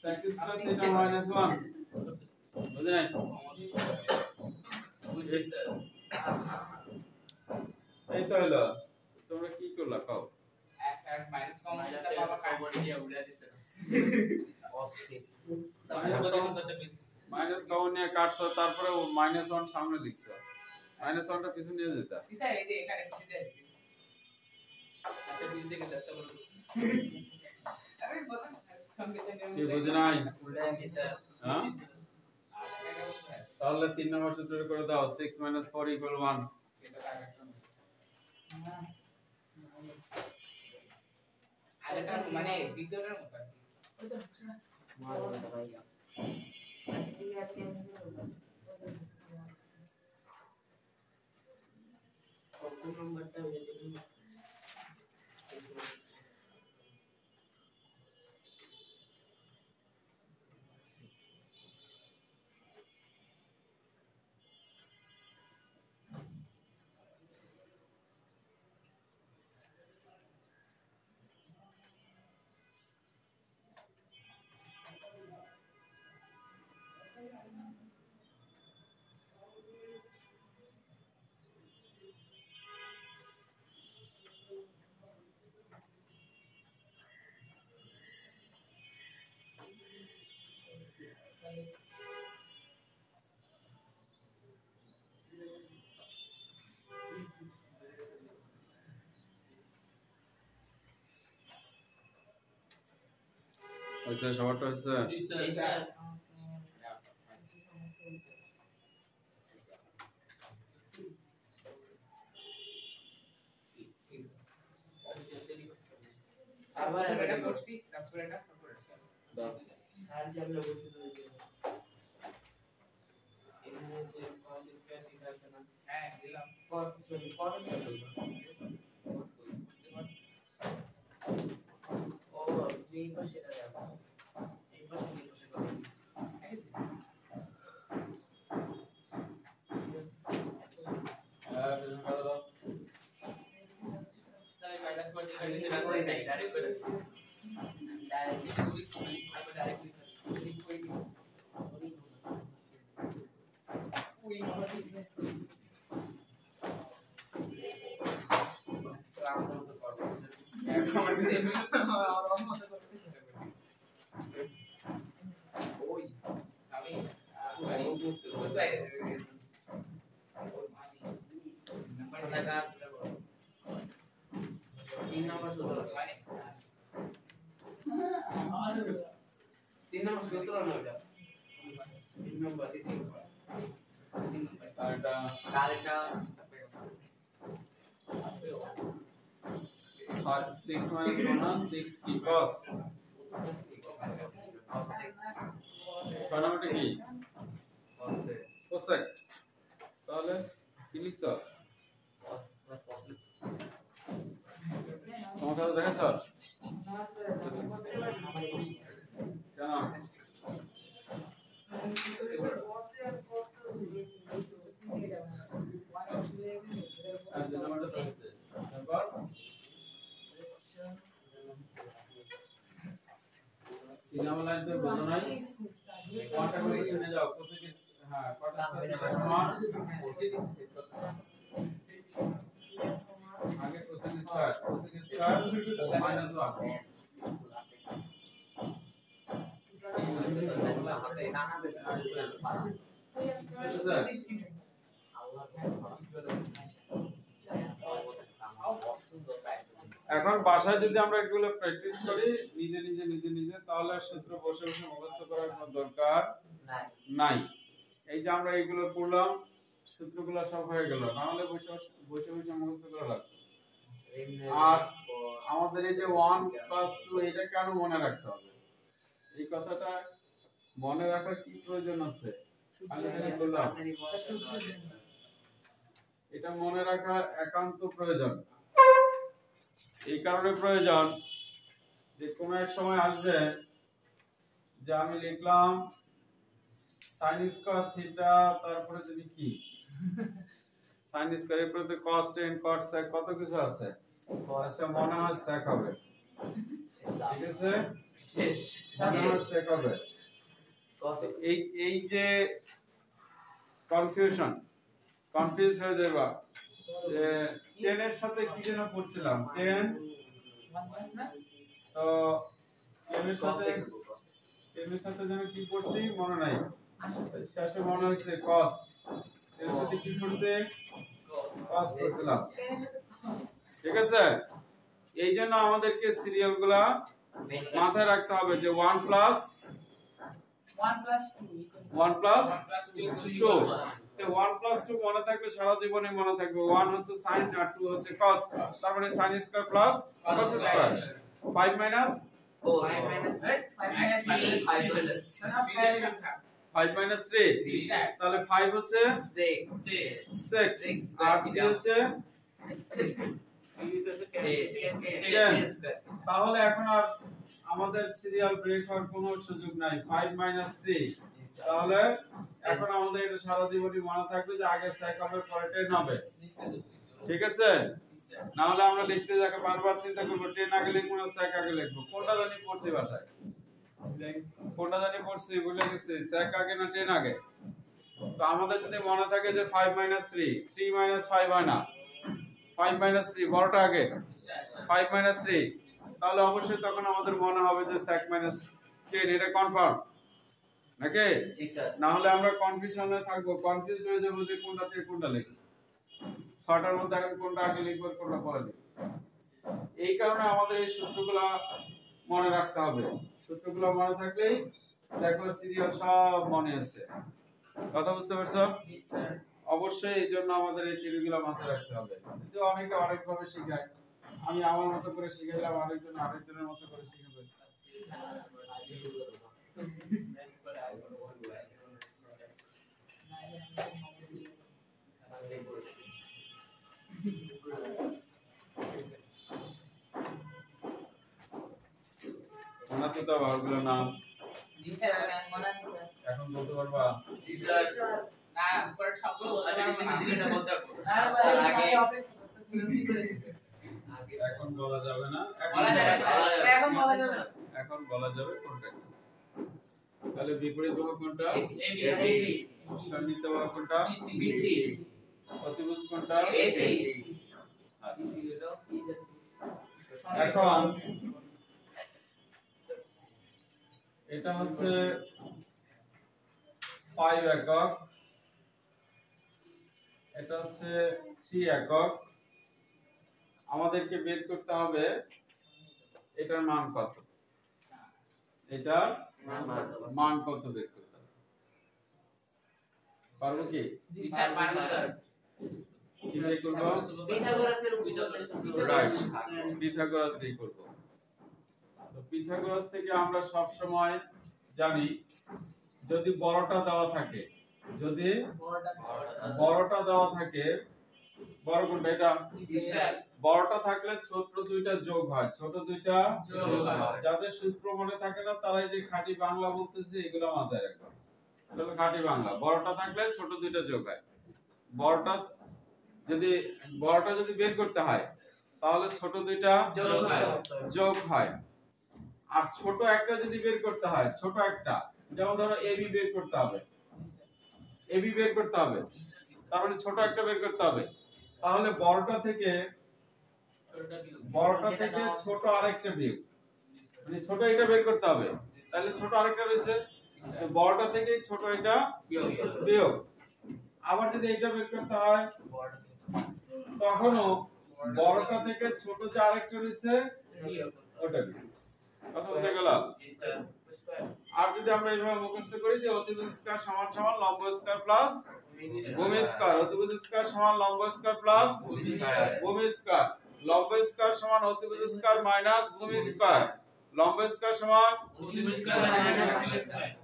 sec square theta minus 1 বুঝলেন নাই এই তো হলো তোমরা কি করলা কও মাইনাস কমন নিয়ে কাটছো তারপরে মাইনাস 1 সামনে লিখছো মাইনাস 1 টা পিছনে নিয়ে যেতা কি বুঝে নাই হ্যাঁ তাহলে 3 নম্বর সূত্রটা করে দাও 6 - 4 = 1 মানে দ্বিতীয়টার মতো ওই তো হচ্ছে না আচ্ছা সবারটা হচ্ছে আবার এটা করছি তারপরে এটা দাও আর জানলে বলতে হয়েছে এখানে যে cos স্কয়ার থিটা আছে না হ্যাঁ দিলাম cos ও এই পাশে এটা দাও এই পাশে কি পাশে করব তাহলে মাইনাস 40 কাটলে এটা করে যাই ডাইরেক্ট করে तीन नंबर सूत्र ना এটা तीन नंबर আছে तीन नंबर আর এটা কারেন্টটা 6 - 1 না 6 কি cos ছয় নম্বরটা কি cosec তাহলে কি লিখছো তোমার কাছে দেখাচ্ছ কেন আর দুই নম্বরটা তো হচ্ছে তারপর তিন নম্বর লাইন তো বোঝো নাই কোয়ান্টা করে শুনে যাও cosec হ্যাঁ কোয়ান্টা সমান আগে cosec স্কয়ার -1 এখন বাসায় যদি আমরা এগুলো প্র্যাকটিস করি নিজে নিজে তাহলে সূত্র বসে বসে মুখস্থ করার কোনো দরকার নাই। এই যে আমরা এইগুলো পড়লাম সূত্রগুলো সব হয়ে গেল, না হলে বসে বসে মুখস্থ করা লাগবে। আর আমাদের এই যে 1 + 2 এটা কেন মনে রাখতে হবে, এই কথাটা মনে রাখার কি প্রয়োজন আছে? আমি এখানে বললাম এটা মনে রাখা একান্ত প্রয়োজন। এই কারণে প্রয়োজন যে কোনো এক সময় আসবে যে আমি লিখলাম sin স্কয়ার থিটা, তারপরে যদি কি sin স্কয়ার এর পরে তো cos tan cos sec কত কিছু আছে, আচ্ছা মনে হয় sec হবে, ঠিক আছে মনে হয় sec হবে। এই যে কনফিউজড হয়ে যাবা যে 10 এর সাথে কি যেন পড়ছিলাম 10, তো 10 এর সাথে যেন কি পড়ছি মনে নাই, শেষে মনে হচ্ছে cos, এর সাথে কি পড়ছে cos পড়ছিলাম, ঠিক আছে। এই জন্য আমাদেরকে সিরিয়ালগুলা মাথায় রাখতে হবে যে 1 + 2, তো 1 + 2 মনে থাকবে সারা জীবনে মনে থাকবে। 1 হচ্ছে sin আর 2 হচ্ছে cos, তার মানে sin square plus cos square. 5 - 3, তাহলে 5 হচ্ছে sec আর 3 হচ্ছে 10। তাহলে এখন আর আমাদের সিরিয়াল ব্রেক হওয়ার কোনো সুযোগ নাই। 5 - 3, তাহলে এখন আমাদের এটা সারা জীবনই মনে থাকবে যে আগে sec হবে পরে 10 হবে, ঠিক আছে। না হলে আমরা লিখতে যাকে বারবার চিন্তা করব 10 আগে লিখবো না sec আগে লিখবো, কোনটা জানি পড়ছি ভাষায়, কোনটা জানি পড়ছি ভুলে গেছি, sec আগে না 10 আগে। তো আমাদের যদি মনে থাকে যে 5 - 3, 3 - 5 হয় না, 5 - 3 বড়টা আগে, 5 - 3, তাহলে অবশ্যই তখন আমাদের মনে হবে যে sec - 10, এটা কনফার্ম নাকি? না হলে আমরা কনফিউশনে থাকবো, কনফিউজড হয়ে যাবো যে কোনটা থেকে কোনটা লিখব, ছয়টার মধ্যে এখন কোনটা আগে লিখবো কোনটা পরে লিখবো। এই কারণে আমাদের এই সূত্রগুলো মনে রাখতে হবে। সূত্রগুলো মনে থাকলেই দেখো সিরিয়াল সব মনে আছে। কথা বুঝতে পারছো? অবশ্যই এই জন্য আমাদের এই থিওরিগুলো মাথায় রাখতে হবে। কিন্তু অনেকে অনেকভাবে শেখায়, আমি আমার মতো করে শিখাইলাম, আরেকজনের মতো করে শিখাবে। মনে আছে তো ওগুলোর নাম? এখন বলতে পারবা? এখন বলা যাবে না, এখন বলা যাবে কোনটা। তাহলে বিপরীত বাহু কোনটা? সন্নিহিত বাহু কোনটা? অতিভুজ কোনটা? এখন এটা হচ্ছে 5 একক, এটা হচ্ছে 3 একক। আমাদেরকে বের করতে হবে এটার মান কত, এটার মান কত বের করতে হবে। পারবো কি? কি দিয়ে করব? পিথাগোরাস দিয়ে করব। তো পিথাগোরাস থেকে আমরা সব সময় জানি যদি বড়টা দেওয়া থাকে, যদি বড়টা দেওয়া থাকে, বড় কোনটা? এটা বড়টা থাকলে ছোট দুইটা যোগ হয়, ছোট দুইটা যোগ হয়। যাদের সূত্র মনে থাকে না তারাই যে খাঁটি বাংলা বলতেছে এগুলো মাথায় রাখো, এটা খাঁটি বাংলা। বড়টা থাকলে ছোট দুইটা যোগ হয়, বড়টা যদি বের করতে হয় তাহলে ছোট দুইটা যোগ হয়। আর ছোট একটা যদি বের করতে হয়, ছোট একটা, যেমন ধরো এবি বের করতে হবে, এবি বের করতে হবে, তার মানে ছোট একটা বের করতে হবে। তাহলে বড়টা থেকে ছোট আরেকটা বিয়োগ, মানে ছোট এটা বের করতে হবে, তাহলে ছোট আরেকটা রয়েছে তো বড়টা থেকে ছোট এটা বিয়োগ। আবার যদি এটা বের করতে হয় তখনও বড়টা থেকে ছোট যে আরেকটা রয়েছে ওটা বিয়োগ। কথা বুঝে গেল? আর যদি আমরা এইভাবে মুখস্থ করি যে অতিভুজ স্কয়ার সমান সমান লম্ব স্কয়ার প্লাস ভূমি স্কয়ার, অতিভুজ স্কয়ার সমান লম্ব স্কয়ার প্লাস ভূমি স্কয়ার, লম্ব স্কয়ার সমান অতিভুজ স্কয়ার মাইনাস ভূমি স্কয়ার, লম্ব স্কয়ার সমান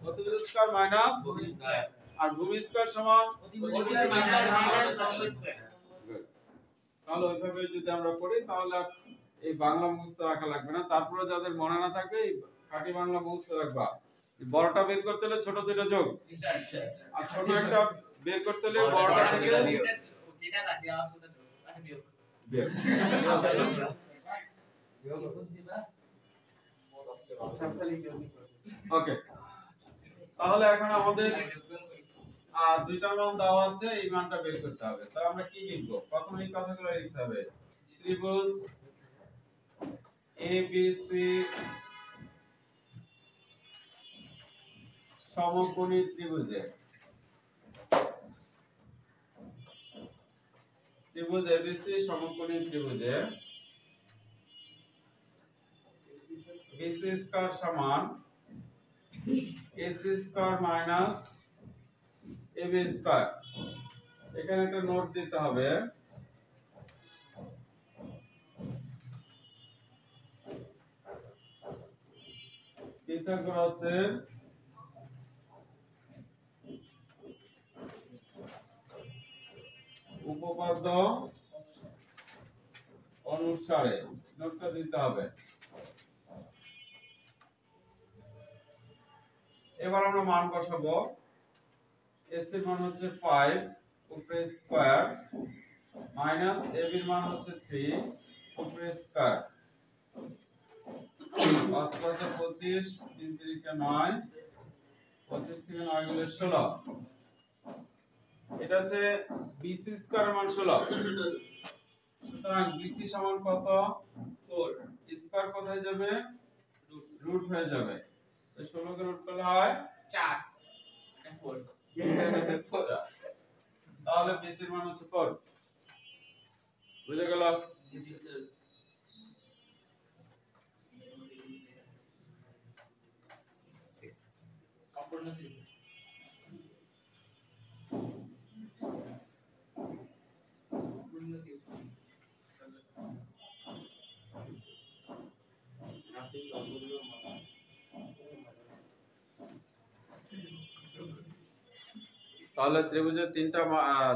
অতিভুজ স্কয়ার মাইনাস আর ভূমি স্কয়ার সমান তাহলে ওইভাবে যদি আমরা করি তাহলে এই বাংলা মুখস্থ রাখা লাগবে না। তারপরে যাদের মনে না থাকবে এই খাঁটি বাংলা মুখস্থ রাখবা। বড়টা বের করতে হলে ছোট দুটো যোগ, আর ছোট একটা বের করতে হলে বড়টা থেকে যেটা কাছে আসলে বিয়োগ। ওকে, তাহলে এখন আমাদের দুইটা মান দেওয়া আছে, এই মানটা বের করতে হবে। তো আমরা কি লিখব? প্রথমে এই কথাগুলো লিখতে হবে। ত্রিভুজ ABC সমকোণী ত্রিভুজে ত্রিভুজ ABC সমকোণী ত্রিভুজে BC স্কয়ার সমান AC square minus AB square. এখানে একটা নোট দিতে হবে। পিথাগোরাসের উপপাদ্য অনুসারে নোটটা দিতে হবে। এবার আমরা মান বসাবো। এস এর মান হচ্ছে 5 উপরে স্কয়ার মাইনাস ab এর মান হচ্ছে 3 উপরে স্কয়ার। 5 5 25 3 3 9 25 থেকে 9 গেলে 16। এটা হচ্ছে BC স্কয়ার মান 16। সুতরাং BC সমান কত? 4। স্কয়ার কোথায় যাবে? রুট হয়ে যাবে। তো 16 কে রুট করলে হয় 4 and 4। তাহলে BC এর মান হচ্ছে 4। বুঝে গেল? সম্পূর্ণ ত্রিভুজ। তাহলে ত্রিভুজের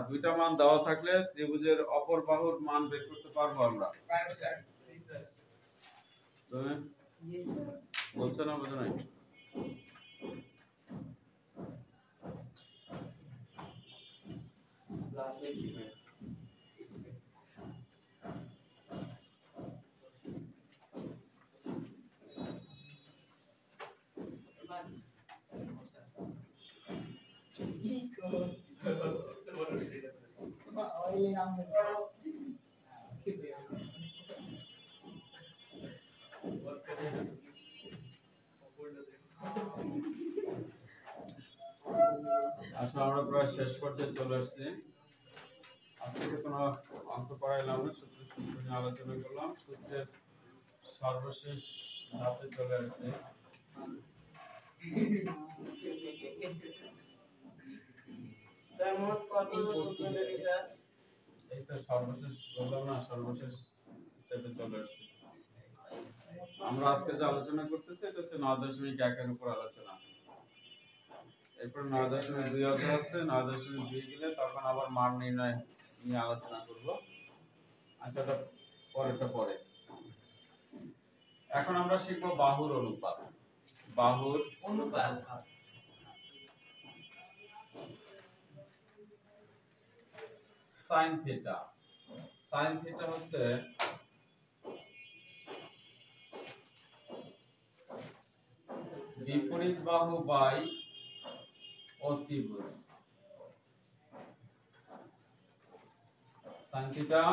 দুইটা মান দেওয়া থাকলে ত্রিভুজের অপর বাহুর মান বের করতে পারবো আমরা। তুমি বলছো না? বোঝো নাই? আসলে আমরা প্রায় শেষ পর্যায়ে চলে আসছি। আজকে কোনো অঙ্ক পড়াইলাম না, সূত্র নিয়ে আলোচনা করলাম। সূত্রের সর্বশেষ ধাপে চলে আসছে। এই তো সর্বশেষ বললাম না, সর্বশেষ স্টেপে চলে আসছে। আমরা আজকে যে আলোচনা করতেছি এটা হচ্ছে 9.1 এর উপর আলোচনা। এরপর 9.2 অধ্যায় আছে। 9.2 গেলে তখন আবার মান নির্ণয় নিয়ে আলোচনা করব। আচ্ছা, এটা পরেরটা পরে। এখন আমরা শিখব বাহুর অনুপাত। বাহুর অনুপাত sin থিটা। sin থিটা হচ্ছে বিপরীত বাহু বাই অতিভুজ। sin থিটা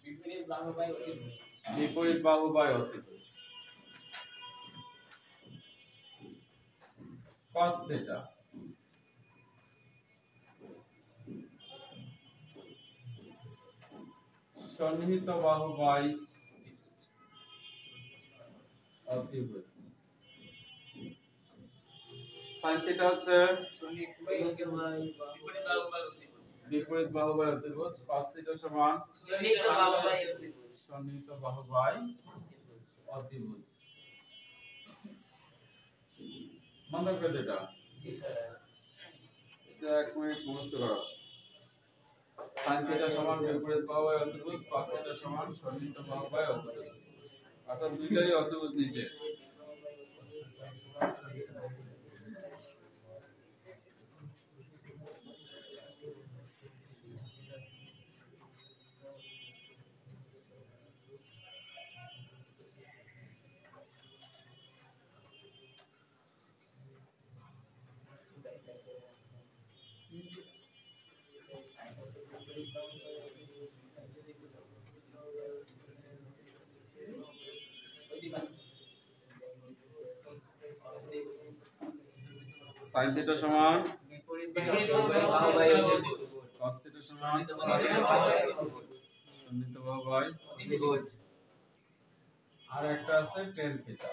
বিপরীত বাহু বাই অতিভুজ। বিপরীত বাহু বাই অতিভুজ। cos theta সন্নিহিত বাহু বাই অতিভুজ sin theta হচ্ছে বিপরীত বাহু বাই অতিভুজ cos theta সমান সন্নিহিত বাহু বাই অতিভুজ মনে রাখবে এটা এটা এক মিনিট মুখস্থ করো sin theta সমান বিপরীত বাহু বাই অতিভুজ cos theta সমান সন্নিহিত বাহু বাই অতিভুজ অর্থাৎ দুইটারই অতিভুজ নিচে sin theta সমান cos theta সমান সন্নিহিত বাহু বাই আর একটা আছে tan theta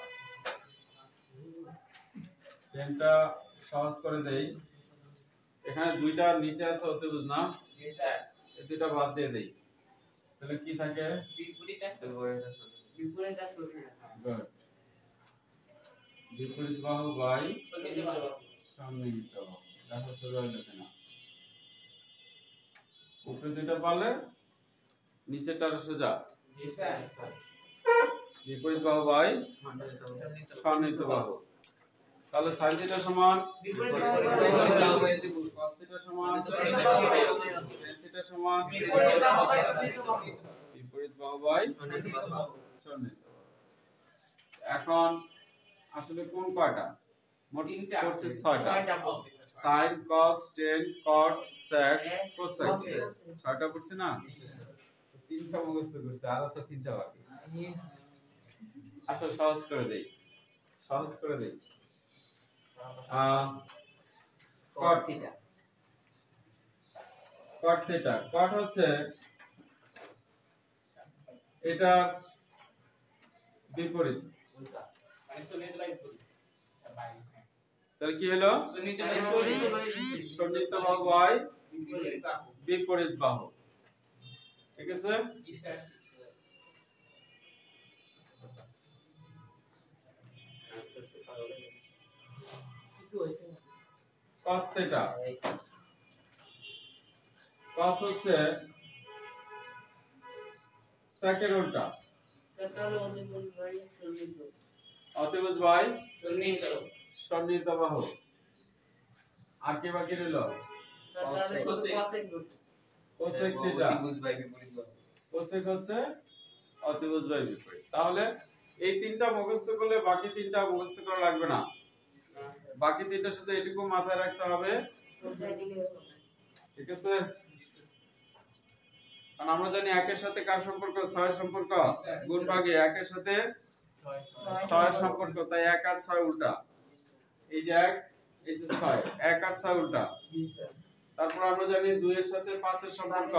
tanটা সহজ করে দেই এখানে দুইটা নিচে আছে অতিভুজ না এই দুইটা বাদ দিয়ে দেই তাহলে কি থাকে গুড বিপরীত বাহু বাই সন্নিহিত বাহু দেখো সোজা হলো কিনা উপরে দুইটা পারলে নিচেরটা সোজা বিপরীত বাহু বাই সন্নিহিত বাহু তাহলে sin theta সমান cos theta সমান tan theta সমান বিপরীত বাহু বাই সন্নিহিত এখন আসলে কোন কয়টা মোট করছে 6টা sin cos tan cot sec cosec 6টা করছে না তিনটা মুখস্থ করছে আর তো তিনটা বাকি আসলে সহজ করে দেই cot theta cot হচ্ছে এটা বিপরীত তাহলে কি হলো সন্নিহিত বাহু বাই বিপরীত বাহু ঠিক আছে cos theta cos হচ্ছে sec এর উল্টা অতিভুজ বাই সন্নিহিত বাহু আর কি বাকি রইল cosec theta cosec হচ্ছে অতিভুজ বাই বিপরীত তাহলে এই তিনটা মুখস্থ করলে বাকি তিনটা মুখস্থ করা লাগবে না বাকি তিনটা শুধু এটুকু মাথায় রাখতে হবে ঠিক আছে কারণ আমরা জানি একের সাথে কার সম্পর্ক 6 সম্পর্ক গুণ ভাগে একের সাথে 6 সম্পর্ক তাই 1 আর 6 উল্টা এই যে 1 এই যে 6 1 আর 6 উল্টা তারপর আমরা জানি 2 এর সাথে 5 এর সম্পর্ক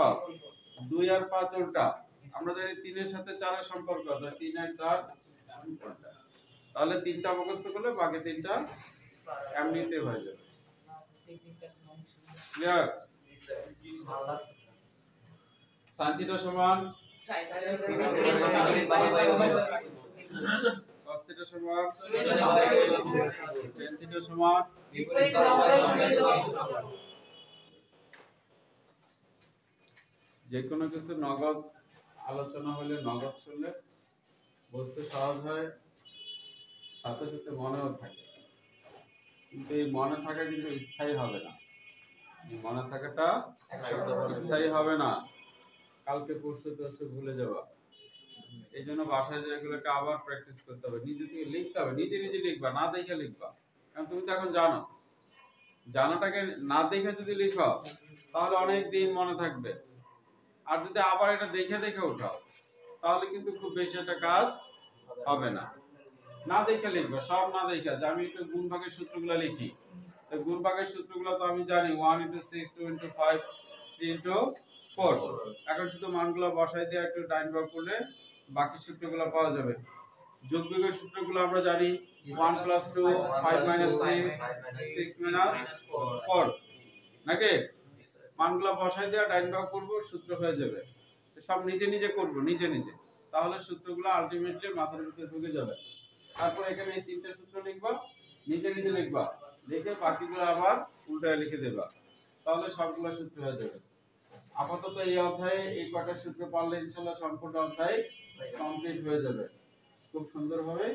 2 আর 5 উল্টা আমরা জানি 3 এর সাথে 4 এর সম্পর্ক তাই 3 আর 4 উল্টা তাহলে তিনটা মুখস্থ করলে বাকি তিনটা এমনিতে হয়ে যাবে ক্লিয়ার sin theta সমান cos theta সমান tan theta সমান যে কোনো কিছু নগদ আলোচনা হলে নগদ শুনলে বুঝতে সহজ হয় সাথে সাথে মনেও থাকে কিন্তু এই মনে থাকা কিন্তু স্থায়ী হবে না এই মনে থাকাটা স্থায়ী হবে না কালকে পরশু তো ভুলে যাবা এই জন্য বাসায় যেগুলোকে আবার প্র্যাকটিস করতে হবে নিজে থেকে লিখতে হবে নিজে নিজে লিখবা না দেখে লিখবা কারণ তুমি তো এখন জানাটাকে না দেখে যদি লিখো তাহলে অনেক দিন মনে থাকবে আর যদি আবার এটা দেখে দেখে উঠাও তাহলে কিন্তু খুব বেশি একটা কাজ হবে না না দেখে লিখবে, সব না দেখে। যে আমি একটু গুণ ভাগের সূত্রগুলো লিখি, তো গুণ ভাগের সূত্রগুলো তো আমি জানি 1 * 6 2 * 5 3 * 4। এখন শুধু মানগুলো বসাই দিয়ে একটু ডাইন ভাগ করলে বাকি সূত্রগুলো পাওয়া যাবে। যোগ বিয়োগের সূত্রগুলো আমরা জানি 1 + 2 5 - 3 6 - 4 নাকি? মানগুলো বসাই দিয়ে ডাইন ভাগ করব, সূত্র হয়ে যাবে। তো সব নিজে নিজে করব, নিজে নিজে, তাহলে সূত্রগুলো আলটিমেটলি মাথার ভিতরে ঢুকে যাবে। তারপর এখানে এই তিনটা সূত্র লিখবা, নিজে নিজে লিখবা, লিখে বাকিগুলো আবার উল্টায় লিখে দেবা, তাহলে সবগুলো সূত্র হয়ে যাবে। আপাতত এই অধ্যায়ে এই কয়টা সূত্র পারলে ইনশাআল্লাহ সম্পূর্ণ অধ্যায় কমপ্লিট হয়ে যাবে, খুব সুন্দরভাবে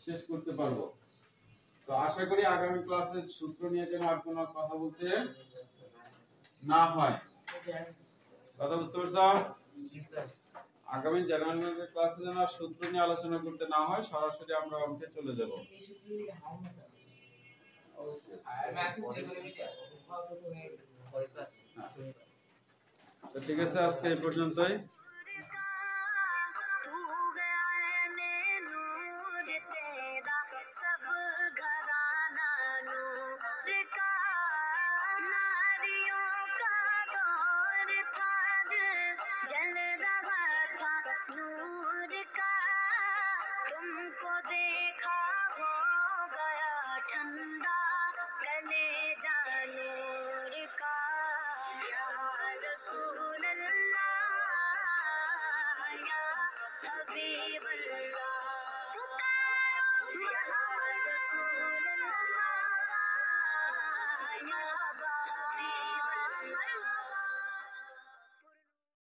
শেষ করতে পারবো। তো আশা করি আগামী ক্লাসে সূত্র নিয়ে যেন আর কোনো কথা বলতে না হয়। কথা বুঝতে পারছো? আগামী জেনারেল ক্লাসে যেন আর সূত্র নিয়ে আলোচনা করতে না হয়, সরাসরি আমরা অঙ্কে চলে যাব। তো ঠিক আছে, আজকে এই পর্যন্তই। जल रहा था नूर का, तुमको देखा हो गया ठंडा कलेजा नूर का। या रसूल अल्लाह, या हबीब अल्लाह, पुकारो या रसूल